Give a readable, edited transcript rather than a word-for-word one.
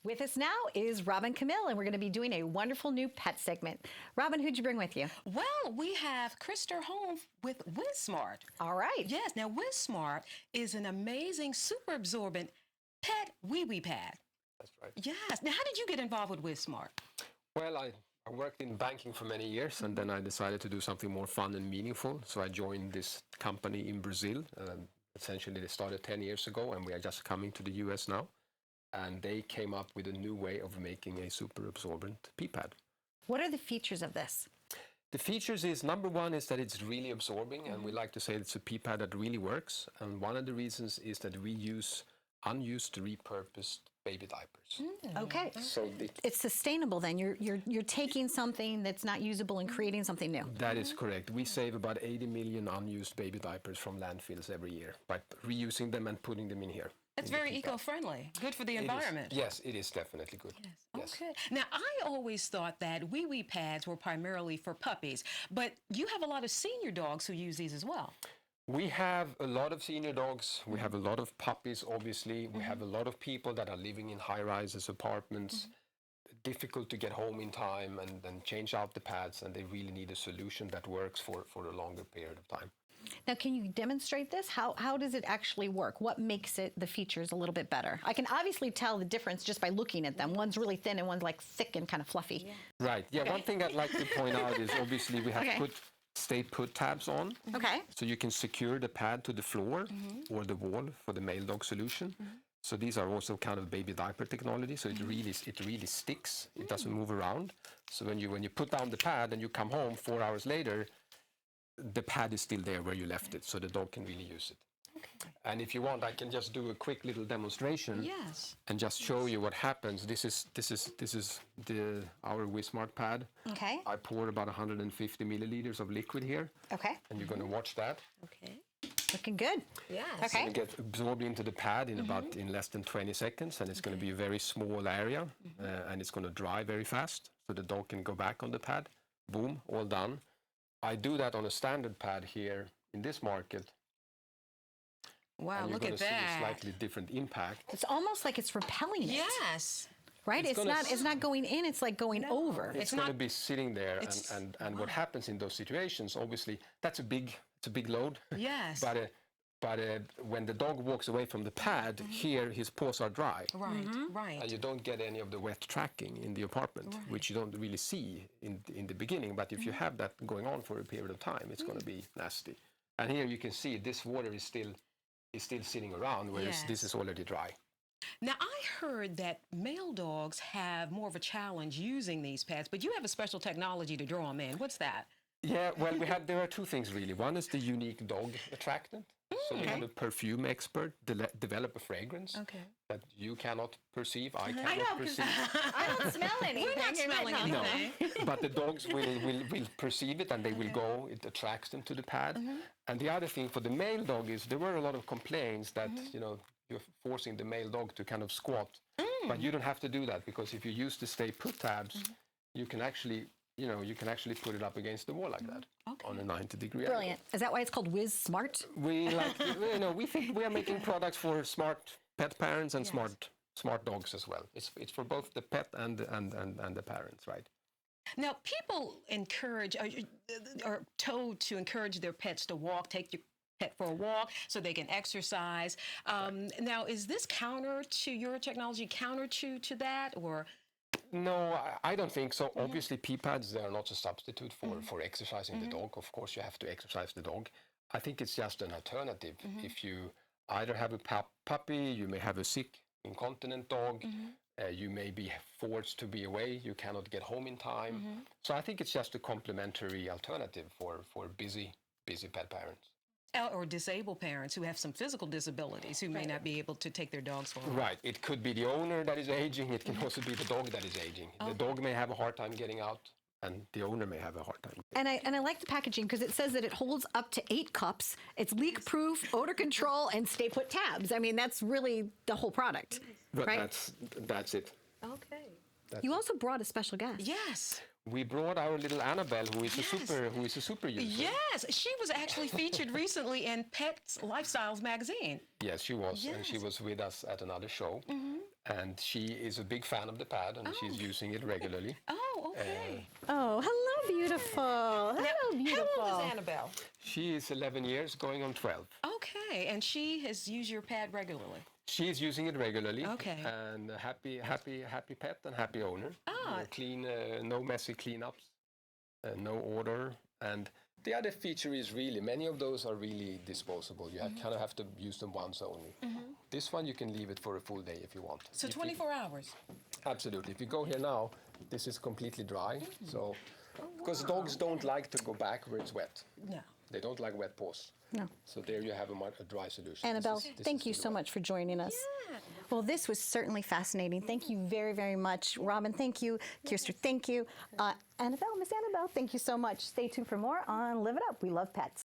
With us now is Robin Camille, and we're going to be doing a wonderful new pet segment. Robin, who'd you bring with you? Well, we have Krister Holm with WizSmart. All right. Yes, now WizSmart is an amazing, super absorbent pet wee-wee pad. That's right. Yes. Now, how did you get involved with WizSmart? Well, I worked in banking for many years, and then I decided to do something more fun and meaningful. So I joined this company in Brazil. Essentially, they started 10 years ago, and we are just coming to the US now. And they came up with a new way of making a super absorbent pee pad. What are the features of this? The features is, number one, is that it's really absorbing, and we like to say it's a pee pad that really works. And one of the reasons is that we use unused, repurposed baby diapers. Okay. So It's sustainable then. You're taking something that's not usable and creating something new. that is correct. We save about 80 million unused baby diapers from landfills every year by reusing them and putting them in here. It's very eco-friendly, good for the environment. Yes, it is definitely good. Yes. Okay. Now, I always thought that wee-wee pads were primarily for puppies, but you have a lot of senior dogs who use these as well. We have a lot of senior dogs. We have a lot of puppies, obviously. We have a lot of people that are living in high-rises apartments. Difficult to get home in time and then change out the pads, and they really need a solution that works for a longer period of time. Now, can you demonstrate this? How does it actually work? What makes it, the features, a little bit better? I can obviously tell the difference just by looking at them. One's really thin and one's like thick and kind of fluffy. Yeah. Right. Yeah, one thing I'd like to point out is obviously we have stay put tabs on. Okay. So you can secure the pad to the floor or the wall for the male dog solution. So these are also kind of baby diaper technology. So it really sticks. It doesn't move around. So when you put down the pad and you come home 4 hours later, the pad is still there where you left it, so the dog can really use it. Okay. And if you want, I can just do a quick little demonstration. Yes. And just show you what happens. This is our WizSmart pad. Okay. I pour about 150 milliliters of liquid here. Okay. And you're going to watch that. Okay. Looking good. Yes. Okay. It gets absorbed into the pad in less than 20 seconds, and it's going to be a very small area, and it's going to dry very fast, so the dog can go back on the pad. Boom, all done. I do that on a standard pad here in this market. Wow, and look at you're going to see a that. slightly different impact. It's almost like it's repelling it. Yes. Right? It's not going in, it's like going over. It's going to be sitting there, and what happens in those situations, obviously, it's a big load. Yes. But when the dog walks away from the pad, here his paws are dry. Right, right. And you don't get any of the wet tracking in the apartment, which you don't really see in the beginning. But if you have that going on for a period of time, it's going to be nasty. And here you can see this water is still sitting around, whereas this is already dry. Now, I heard that male dogs have more of a challenge using these pads, but you have a special technology to draw them in. What's that? Yeah, well, there are two things really. One is the unique dog attractant. So we have a perfume expert develop a fragrance that you cannot perceive, I cannot perceive. I don't smell anything. We're not smelling anything. No, but the dogs will perceive it, and they will go. It attracts them to the pad. And the other thing for the male dog is there were a lot of complaints that you're forcing the male dog to kind of squat, but you don't have to do that, because if you use the stay put tabs, you can actually put it up against the wall like that on a 90-degree angle. Brilliant. Is that why it's called WizSmart? We think we are making products for smart pet parents and smart dogs as well. It's for both the pet and the parents, right? Now, people are told to encourage their pets to walk, take your pet for a walk so they can exercise. Now, is this counter to your technology, counter to that, or? No, I don't think so. Obviously, pee pads, they are not a substitute for exercising the dog. Of course, you have to exercise the dog. I think it's just an alternative. If you either have a puppy, you may have a sick, incontinent dog, you may be forced to be away, you cannot get home in time. So I think it's just a complementary alternative for busy pet parents. Or disabled parents who have some physical disabilities who may not be able to take their dogs for a walk. Right. It could be the owner that is aging. It can also be the dog that is aging. The dog may have a hard time getting out, and the owner may have a hard time. And I like the packaging because it says that it holds up to 8 cups. It's leak-proof, odor control, and stay-put tabs. I mean, that's really the whole product, But right? that's it. Okay. You also brought a special guest. Yes. We brought our little Annabelle, who is a super user. Yes, she was actually featured recently in Pet's Lifestyles magazine. Yes, she was, and she Yes. was with us at another show. and she is a big fan of the pad, and she's using it regularly. Oh, okay. Oh, hello, beautiful. Hello, beautiful. How old is Annabelle? She is 11 years, going on 12. Okay, and she has used your pad regularly. She is using it regularly. Okay. And a happy pet and happy owner. Clean, no messy cleanups, no odor. And the other feature is really, many of those are really disposable. You kind of have to use them once only. This one, you can leave it for a full day if you want. So 24 hours. Absolutely. If you go here now, this is completely dry. So, because dogs don't like to go back where it's wet. No. They don't like wet paws. No. So there you have a dry solution. Annabelle, thank you so much for joining us. Yeah. Well, this was certainly fascinating. Thank you very, very much. Robin, thank you. Krister, thank you. Annabelle, Miss Annabelle, thank you so much. Stay tuned for more on Live It Up. We love pets.